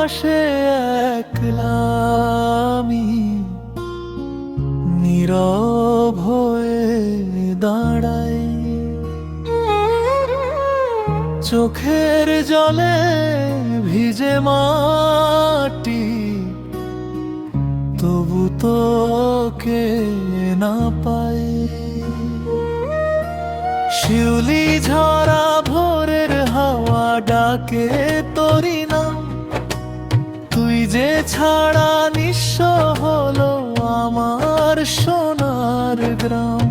পাশে একলা আমি নীরব হয়ে দাঁড়াই, চোখের জলে ভিজে মাটি, তবু তোকে না পাই। শিউলি ঝরা ভোরের হাওয়া ডাকে তোরি নাম, তুই যে ছাড়া নিঃস্ব হলো আমার সোনার গ্রাম।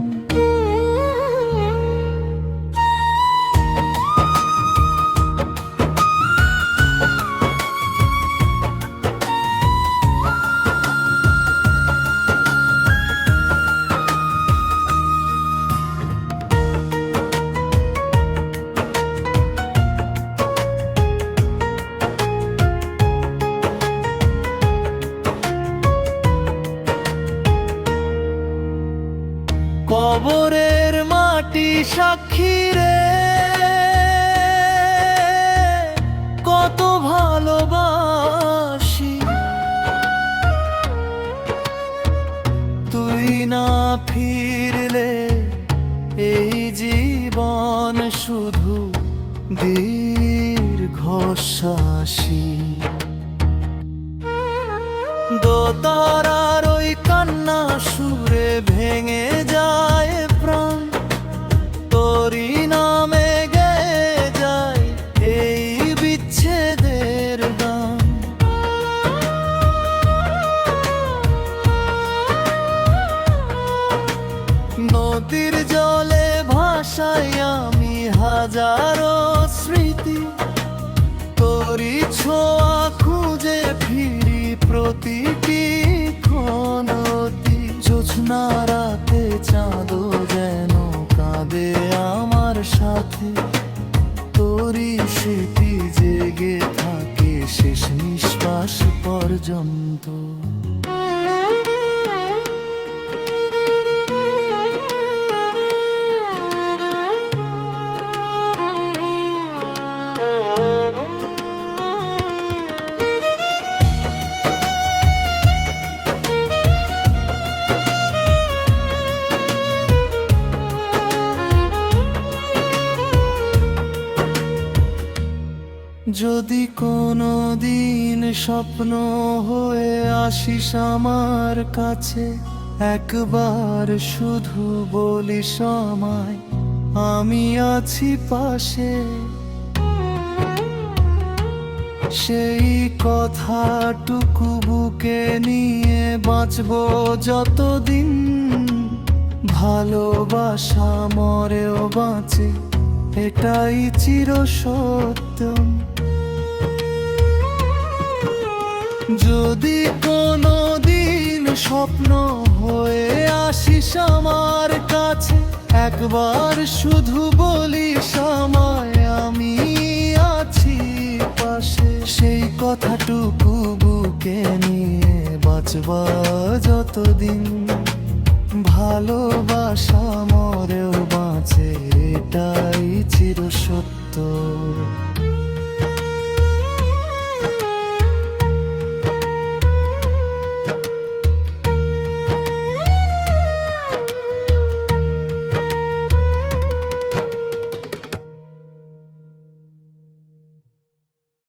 কবরের মাটি সাক্ষী রে, কত ভালোবাসি। তুই না ফিরলে এই জীবন শুধু দীর্ঘশ্বাসী। দোতারার ওই কান্না সুরে ভেঙে যায় প্রাণ, তোরি নামে গেয়ে যায় এই বিচ্ছেদের গান। নদীর জলে ভাসাই আমি হাজারো স্মৃতি, তোরি ছোঁয়া খুঁজে ফিরি প্রতিটি ক্ষণতি। জোছনা রাতে চাঁদও যেন কাঁদে আমার সাথে, তোরি স্মৃতি জেগে থাকে শেষ নিঃশ্বাস পর্যন্ত। যদি কোনো দিন স্বপ্ন হয়ে আসিস আমার কাছে, একবার শুধু বলিস আমায় আমি আছি পাশে। সেই কথাটুকু বুকে নিয়ে বাঁচবো যতদিন, ভালোবাসা মরেও বাঁচে এটাই চিরসত্য। যদি কোনো দিন স্বপ্ন হয়ে আসিস আমার কাছে, একবার শুধু বলিস আমায় আমি আছি পাশে। সেই কথাটুকু বুকে নিয়ে বাঁচবা যতদিন, ভালোবাসা মরেও বাঁচে এটাই চিরসত্য।